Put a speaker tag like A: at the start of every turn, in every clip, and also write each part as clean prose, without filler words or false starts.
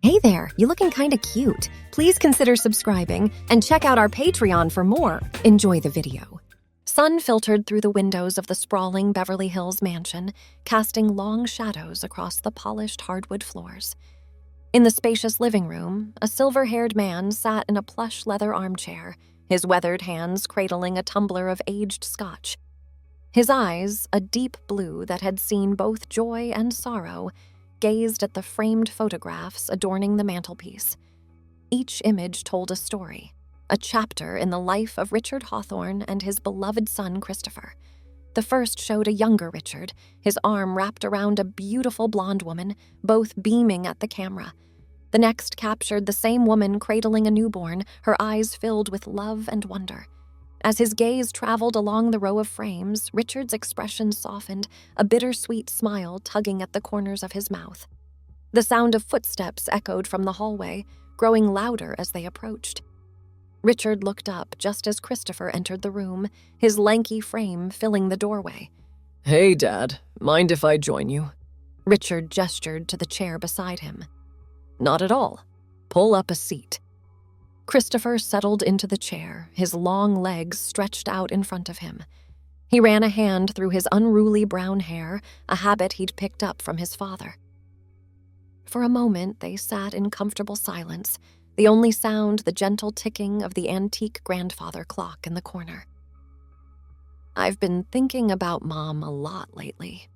A: Hey there, you looking kinda cute. Please consider subscribing and check out our Patreon for more. Enjoy the video. Sun filtered through the windows of the sprawling Beverly Hills mansion, casting long shadows across the polished hardwood floors. In the spacious living room, a silver-haired man sat in a plush leather armchair, his weathered hands cradling a tumbler of aged scotch. His eyes, a deep blue that had seen both joy and sorrow, gazed at the framed photographs adorning the mantelpiece. Each image told a story, a chapter in the life of Richard Hawthorne and his beloved son Christopher. The first showed a younger Richard, his arm wrapped around a beautiful blonde woman, both beaming at the camera. The next captured the same woman cradling a newborn, her eyes filled with love and wonder. As his gaze traveled along the row of frames, Richard's expression softened, a bittersweet smile tugging at the corners of his mouth. The sound of footsteps echoed from the hallway, growing louder as they approached. Richard looked up just as Christopher entered the room, his lanky frame filling the doorway.
B: "Hey, Dad. Mind if I join you?"
A: Richard gestured to the chair beside him.
B: "Not at all. Pull up a seat."
A: Christopher settled into the chair, his long legs stretched out in front of him. He ran a hand through his unruly brown hair, a habit he'd picked up from his father. For a moment, they sat in comfortable silence, the only sound the gentle ticking of the antique grandfather clock in the corner. "I've been thinking about Mom a lot lately,"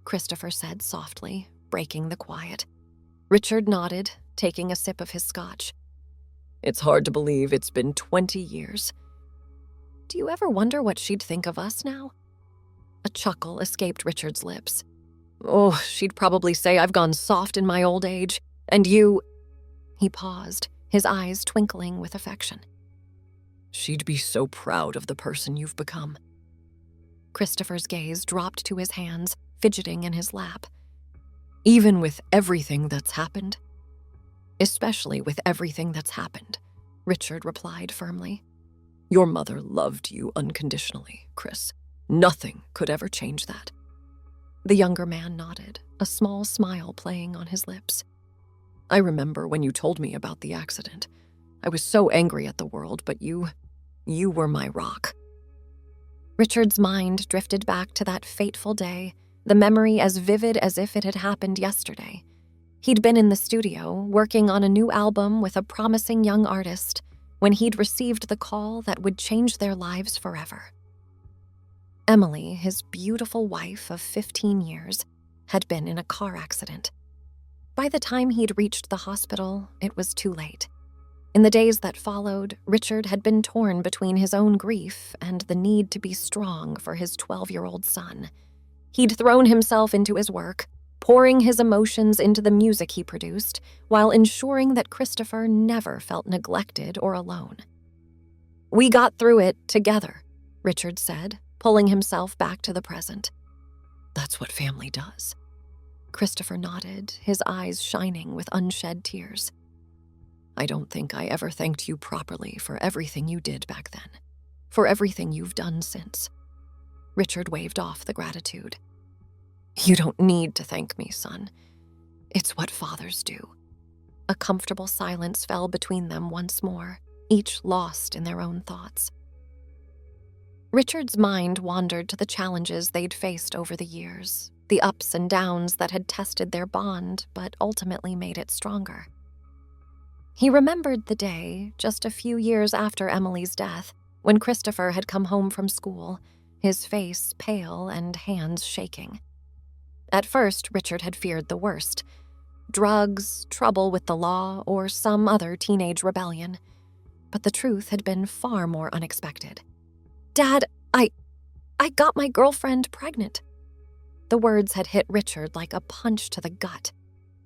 A: Christopher said softly, breaking the quiet. Richard nodded, taking a sip of his scotch.
B: "It's hard to believe it's been 20 years.
A: Do you ever wonder what she'd think of us now?" A chuckle escaped Richard's lips.
B: "Oh, she'd probably say I've gone soft in my old age, and you—"
A: He paused, his eyes twinkling with affection.
B: "She'd be so proud of the person you've become."
A: Christopher's gaze dropped to his hands, fidgeting in his lap.
B: "Even with everything that's happened?"
A: "Especially with everything that's happened," Richard replied firmly.
B: "Your mother loved you unconditionally, Chris. Nothing could ever change that."
A: The younger man nodded, a small smile playing on his lips.
B: "I remember when you told me about the accident. I was so angry at the world, but you were my rock."
A: Richard's mind drifted back to that fateful day, the memory as vivid as if it had happened yesterday. He'd been in the studio, working on a new album with a promising young artist, when he'd received the call that would change their lives forever. Emily, his beautiful wife of 15 years, had been in a car accident. By the time he'd reached the hospital, it was too late. In the days that followed, Richard had been torn between his own grief and the need to be strong for his 12-year-old son. He'd thrown himself into his work, pouring his emotions into the music he produced, while ensuring that Christopher never felt neglected or alone. "We got through it together," Richard said, pulling himself back to the present.
B: "That's what family does."
A: Christopher nodded, his eyes shining with unshed tears.
B: "I don't think I ever thanked you properly for everything you did back then, for everything you've done since."
A: Richard waved off the gratitude.
B: "You don't need to thank me, son. It's what fathers do."
A: A comfortable silence fell between them once more, each lost in their own thoughts. Richard's mind wandered to the challenges they'd faced over the years, the ups and downs that had tested their bond but ultimately made it stronger. He remembered the day, just a few years after Emily's death, when Christopher had come home from school, his face pale and hands shaking. At first, Richard had feared the worst: drugs, trouble with the law, or some other teenage rebellion. But the truth had been far more unexpected. "Dad, I got my girlfriend pregnant." The words had hit Richard like a punch to the gut.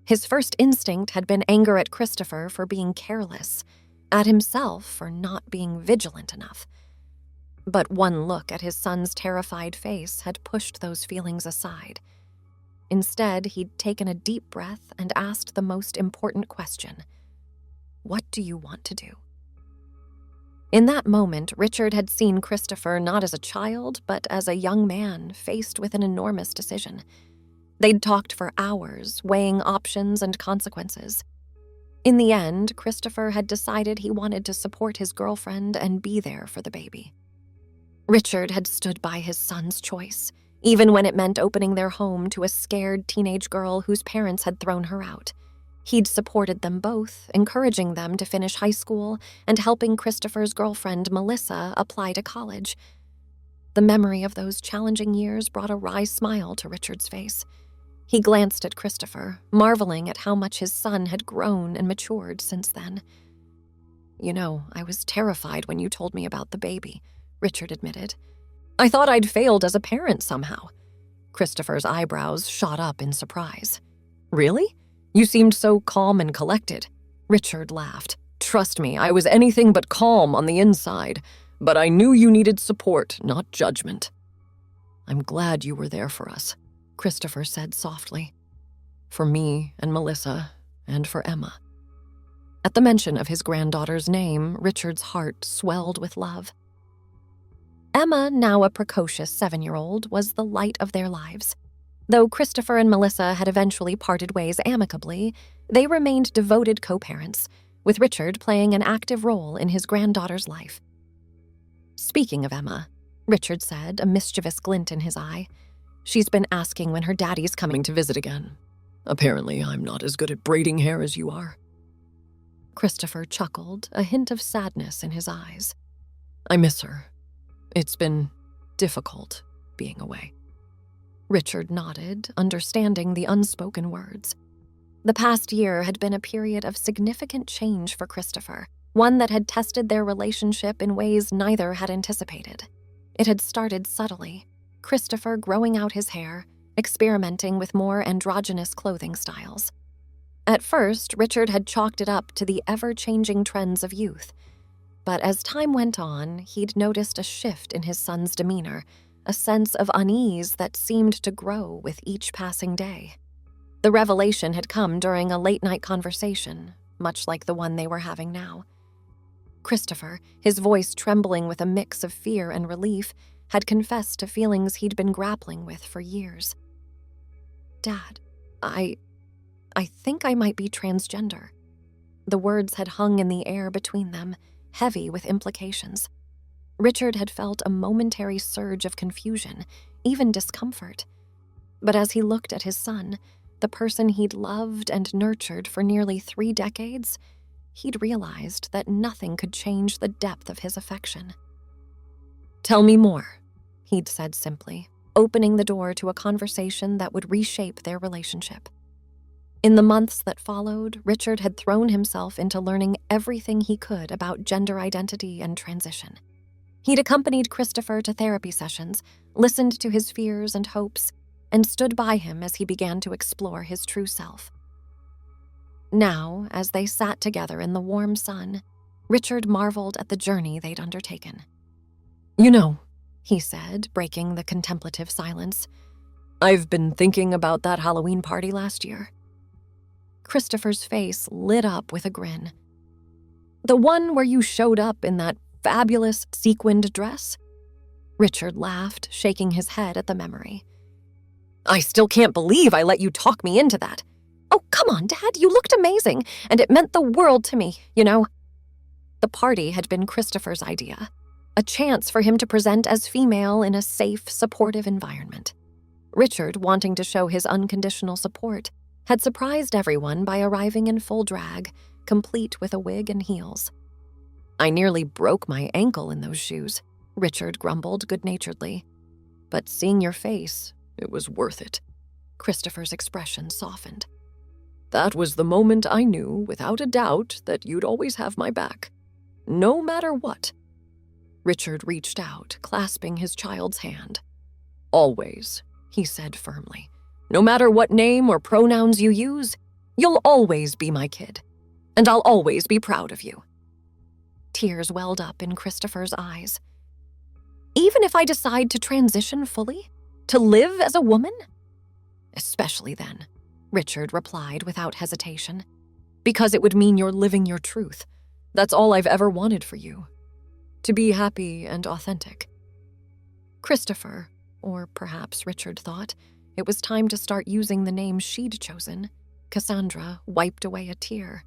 A: His first instinct had been anger at Christopher for being careless, at himself for not being vigilant enough. But one look at his son's terrified face had pushed those feelings aside. Instead, he'd taken a deep breath and asked the most important question: "What do you want to do?" In that moment, Richard had seen Christopher not as a child, but as a young man faced with an enormous decision. They'd talked for hours, weighing options and consequences. In the end, Christopher had decided he wanted to support his girlfriend and be there for the baby. Richard had stood by his son's choice, even when it meant opening their home to a scared teenage girl whose parents had thrown her out. He'd supported them both, encouraging them to finish high school and helping Christopher's girlfriend, Melissa, apply to college. The memory of those challenging years brought a wry smile to Richard's face. He glanced at Christopher, marveling at how much his son had grown and matured since then.
B: "You know, I was terrified when you told me about the baby," Richard admitted. "I thought I'd failed as a parent somehow." Christopher's eyebrows shot up in surprise. "Really? You seemed so calm and collected." Richard laughed. "Trust me, I was anything but calm on the inside, but I knew you needed support, not judgment." "I'm glad you were there for us," Christopher said softly. "For me and Melissa, and for Emma." At the mention of his granddaughter's name, Richard's heart swelled with love.
A: Emma, now a precocious 7-year-old, was the light of their lives. Though Christopher and Melissa had eventually parted ways amicably, they remained devoted co-parents, with Richard playing an active role in his granddaughter's life. "Speaking of Emma," Richard said, a mischievous glint in his eye, "she's been asking when her daddy's coming
B: To visit again. Apparently, I'm not as good at braiding hair as you are."
A: Christopher chuckled, a hint of sadness in his eyes.
B: "I miss her. It's been difficult being away."
A: Richard nodded, understanding the unspoken words. The past year had been a period of significant change for Christopher, one that had tested their relationship in ways neither had anticipated. It had started subtly, Christopher growing out his hair, experimenting with more androgynous clothing styles. At first, Richard had chalked it up to the ever-changing trends of youth. But as time went on, he'd noticed a shift in his son's demeanor, a sense of unease that seemed to grow with each passing day. The revelation had come during a late-night conversation, much like the one they were having now. Christopher, his voice trembling with a mix of fear and relief, had confessed to feelings he'd been grappling with for years. "Dad, I think I might be transgender." The words had hung in the air between them, heavy with implications. Richard had felt a momentary surge of confusion, even discomfort. But as he looked at his son, the person he'd loved and nurtured for nearly 3 decades, he'd realized that nothing could change the depth of his affection.
B: "Tell me more,"
A: he'd said simply, opening the door to a conversation that would reshape their relationship. In the months that followed, Richard had thrown himself into learning everything he could about gender identity and transition. He'd accompanied Christopher to therapy sessions, listened to his fears and hopes, and stood by him as he began to explore his true self. Now, as they sat together in the warm sun, Richard marveled at the journey they'd undertaken.
B: "You know,"
A: he said, breaking the contemplative silence,
B: "I've been thinking about that Halloween party last year."
A: Christopher's face lit up with a grin.
B: "The one where you showed up in that fabulous sequined dress?"
A: Richard laughed, shaking his head at the memory.
B: "I still can't believe I let you talk me into that."
A: "Oh, come on, Dad, you looked amazing, and it meant the world to me, you know." The party had been Christopher's idea, a chance for him to present as female in a safe, supportive environment. Richard, wanting to show his unconditional support, had surprised everyone by arriving in full drag, complete with a wig and heels.
B: "I nearly broke my ankle in those shoes," Richard grumbled good-naturedly. "But seeing your face, it was worth it." Christopher's expression softened. "That was the moment I knew, without a doubt, that you'd always have my back. No matter what." Richard reached out, clasping his child's hand. "Always," he said firmly. "No matter what name or pronouns you use, you'll always be my kid. And I'll always be proud of you."
A: Tears welled up in Christopher's eyes. "Even if I decide to transition fully? To live as a woman?"
B: "Especially then," Richard replied without hesitation. "Because it would mean you're living your truth. That's all I've ever wanted for you. To be happy and authentic."
A: Christopher, or perhaps Richard thought, it was time to start using the name she'd chosen. Cassandra wiped away a tear.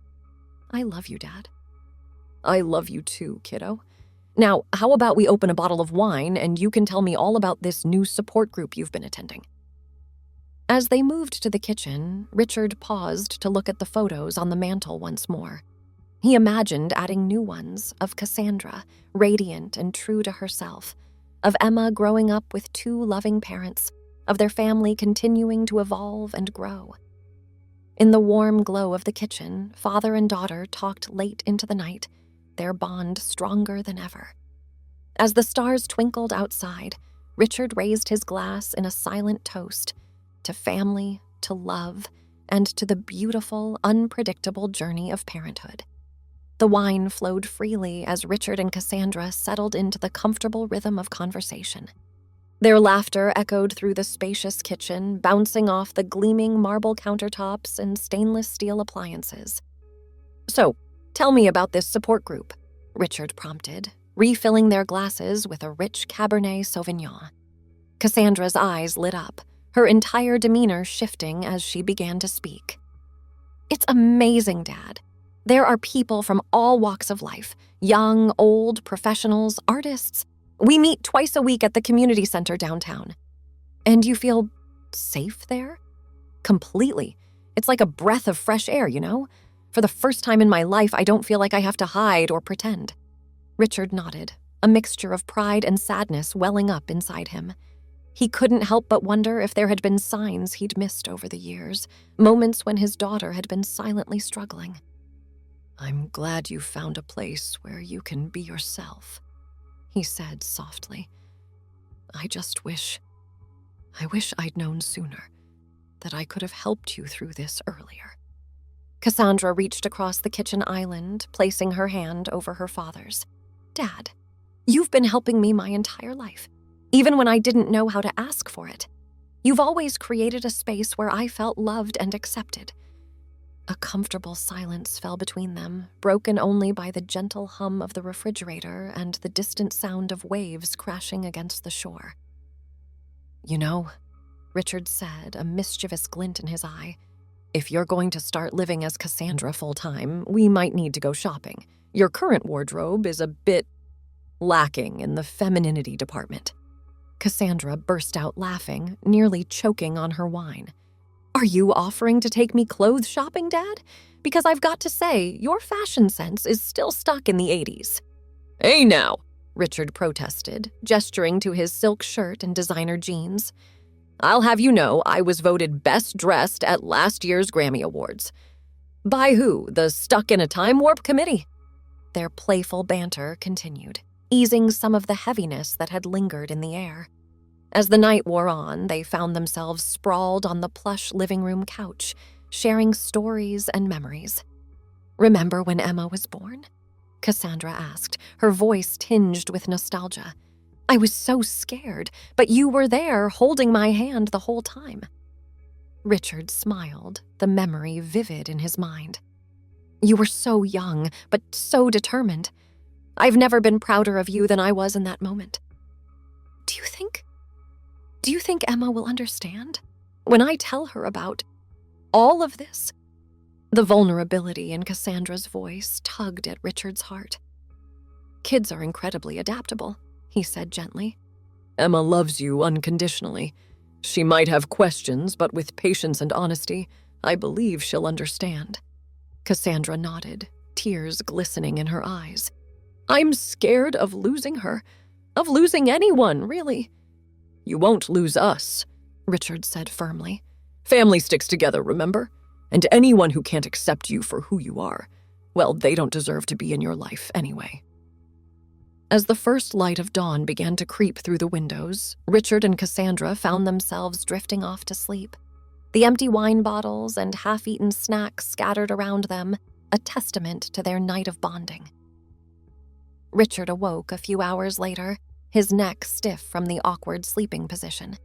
B: I love you, Dad. I love you too, kiddo. Now, how about we open a bottle of wine and you can tell me all about this new support group you've been attending? As they moved to the kitchen, Richard paused to look at the photos on the mantel once more. He imagined adding new ones of Cassandra, radiant and true to herself, of Emma growing up with 2 loving parents, of their family continuing to evolve and grow. In the warm glow of the kitchen, father and daughter talked late into the night, their bond stronger than ever. As the stars twinkled outside, Richard raised his glass in a silent toast to family, to love, and to the beautiful, unpredictable journey of parenthood. The wine flowed freely as Richard and Cassandra settled into the comfortable rhythm of conversation. Their laughter echoed through the spacious kitchen, bouncing off the gleaming marble countertops and stainless steel appliances. "So, tell me about this support group," Richard prompted, refilling their glasses with a rich Cabernet Sauvignon. Cassandra's eyes lit up, her entire demeanor shifting as she began to speak. "It's amazing, Dad. There are people from all walks of life, young, old, professionals, artists. We meet twice a week at the community center downtown. And you feel safe there?" "Completely. It's like a breath of fresh air, you know? For the first time in my life, I don't feel like I have to hide or pretend." Richard nodded, a mixture of pride and sadness welling up inside him. He couldn't help but wonder if there had been signs he'd missed over the years, moments when his daughter had been silently struggling. "I'm glad you found a place where you can be yourself," he said softly. I wish I'd known sooner, that I could have helped you through this earlier." Cassandra reached across the kitchen island, placing her hand over her father's. "Dad, you've been helping me my entire life, even when I didn't know how to ask for it. You've always created a space where I felt loved and accepted." A comfortable silence fell between them, broken only by the gentle hum of the refrigerator and the distant sound of waves crashing against the shore. "You know," Richard said, a mischievous glint in his eye, "if you're going to start living as Cassandra full-time, we might need to go shopping. Your current wardrobe is a bit lacking in the femininity department." Cassandra burst out laughing, nearly choking on her wine. "Are you offering to take me clothes shopping, Dad? Because I've got to say, your fashion sense is still stuck in the 80s. "Hey now," Richard protested, gesturing to his silk shirt and designer jeans. "I'll have you know I was voted best dressed at last year's Grammy Awards." "By who? The Stuck in a Time Warp Committee?" Their playful banter continued, easing some of the heaviness that had lingered in the air. As the night wore on, they found themselves sprawled on the plush living room couch, sharing stories and memories. "Remember when Emma was born?" Cassandra asked, her voice tinged with nostalgia. "I was so scared, but you were there holding my hand the whole time." Richard smiled, the memory vivid in his mind. "You were so young, but so determined. I've never been prouder of you than I was in that moment. Do you think Emma will understand when I tell her about all of this?" The vulnerability in Cassandra's voice tugged at Richard's heart. "Kids are incredibly adaptable," he said gently. "Emma loves you unconditionally. She might have questions, but with patience and honesty, I believe she'll understand." Cassandra nodded, tears glistening in her eyes. "I'm scared of losing her, of losing anyone, really." "You won't lose us," Richard said firmly. "Family sticks together, remember? And anyone who can't accept you for who you are, well, they don't deserve to be in your life anyway." As the first light of dawn began to creep through the windows, Richard and Cassandra found themselves drifting off to sleep. The empty wine bottles and half-eaten snacks scattered around them, a testament to their night of bonding. Richard awoke a few hours later, his neck stiff from the awkward sleeping position.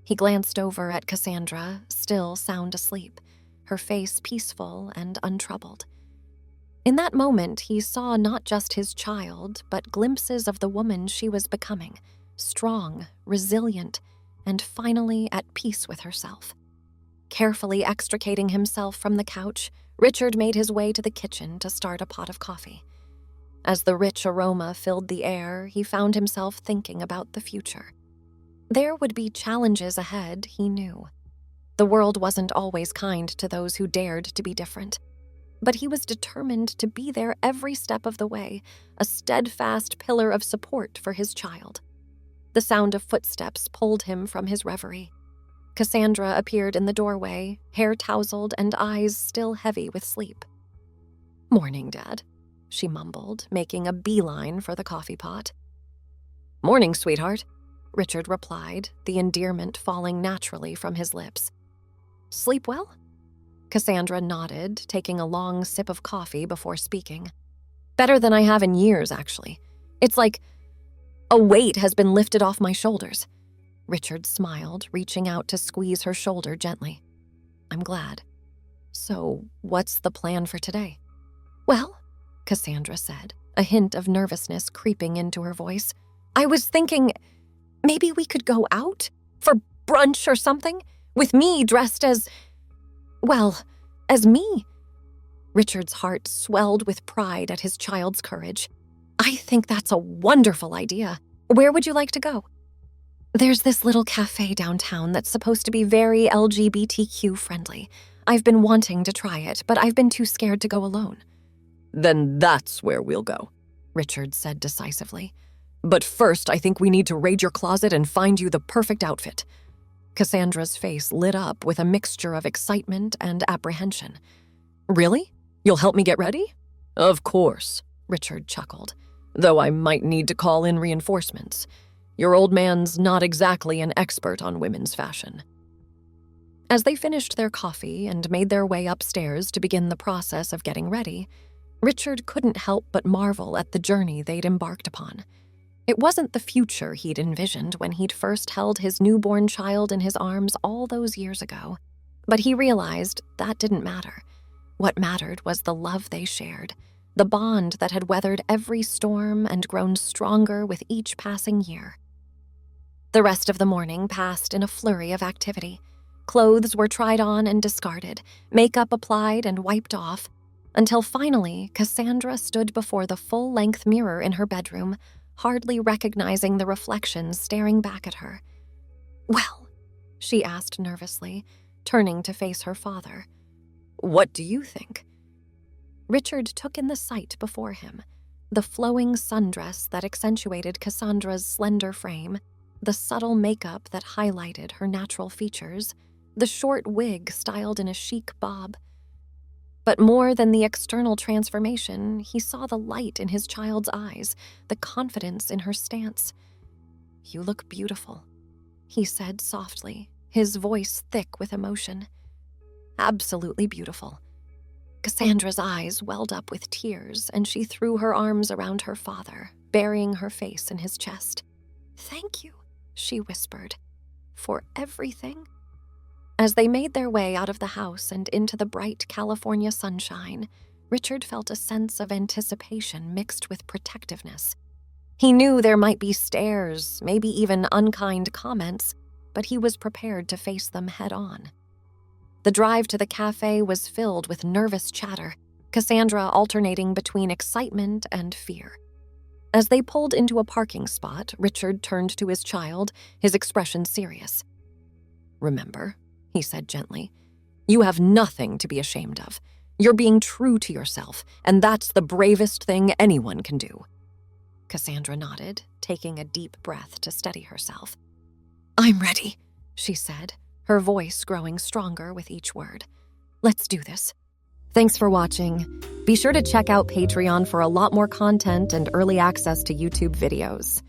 B: He glanced over at Cassandra, still sound asleep, her face peaceful and untroubled. In that moment, he saw not just his child, but glimpses of the woman she was becoming, strong, resilient, and finally at peace with herself. Carefully extricating himself from the couch,
A: Richard made his way to the kitchen to start a pot of coffee. As the rich aroma filled the air, he found himself thinking about the future. There would be challenges ahead, he knew. The world wasn't always kind to those who dared to be different. But he was determined to be there every step of the way, a steadfast pillar of support for his child. The sound of footsteps pulled him from his reverie. Cassandra appeared in the doorway, hair tousled and eyes still heavy with sleep. "Morning, Dad," she mumbled, making a beeline for the coffee pot. "Morning, sweetheart," Richard replied, the endearment falling naturally from his lips. "Sleep well?" Cassandra nodded, taking a long sip of coffee before speaking. "Better than I have in years, actually. It's like a weight has been lifted off my shoulders." Richard smiled, reaching out to squeeze her shoulder gently. "I'm glad. So, what's the plan for today?" "Well," Cassandra said, a hint of nervousness creeping into her voice, "I was thinking maybe we could go out for brunch or something, with me dressed as me." Richard's heart swelled with pride at his child's courage. "I think that's a wonderful idea. Where would you like to go?" "There's this little cafe downtown that's supposed to be very LGBTQ friendly. I've been wanting to try it, but I've been too scared to go alone."
B: "Then that's where we'll go," Richard said decisively. "But first, I think we need to raid your closet and find you the perfect outfit." Cassandra's face lit up with a mixture of excitement and apprehension. "Really? You'll help me get ready?" "Of course," Richard chuckled, "though I might need to call in reinforcements. Your old man's not exactly an expert on women's fashion." As they finished their coffee and made their way upstairs to begin the process of getting ready, Richard couldn't help but marvel at the journey they'd embarked upon. It wasn't the future he'd envisioned when he'd first held his newborn child in his arms all those years ago, but he realized that didn't matter. What mattered was the love they shared, the bond that had weathered every storm and grown stronger with each passing year. The rest of the morning passed in a flurry of activity. Clothes were tried on and discarded, makeup applied and wiped off, until finally Cassandra stood before the full-length mirror in her bedroom, hardly recognizing the reflection staring back at her. "Well," she asked nervously, turning to face her father. "What do you think?" Richard took in the sight before him, the flowing sundress that accentuated Cassandra's slender frame, the subtle makeup that highlighted her natural features, the short wig styled in a chic bob. But more than the external transformation, he saw the light in his child's eyes, the confidence in her stance. "You look beautiful," he said softly, his voice thick with emotion. "Absolutely beautiful." Cassandra's eyes welled up with tears, and she threw her arms around her father, burying her face in his chest. "Thank you," she whispered, "for everything." As they made their way out of the house and into the bright California sunshine, Richard felt a sense of anticipation mixed with protectiveness. He knew there might be stares, maybe even unkind comments, but he was prepared to face them head-on. The drive to the cafe was filled with nervous chatter, Cassandra alternating between excitement and fear. As they pulled into a parking spot, Richard turned to his child, his expression serious. "Remember," he said gently, "you have nothing to be ashamed of. You're being true to yourself, and that's the bravest thing anyone can do." Cassandra nodded, taking a deep breath to steady herself. "I'm ready," she said, her voice growing stronger with each word. "Let's do this." Thanks for watching. Be sure to check out Patreon for a lot more content and early access to YouTube videos.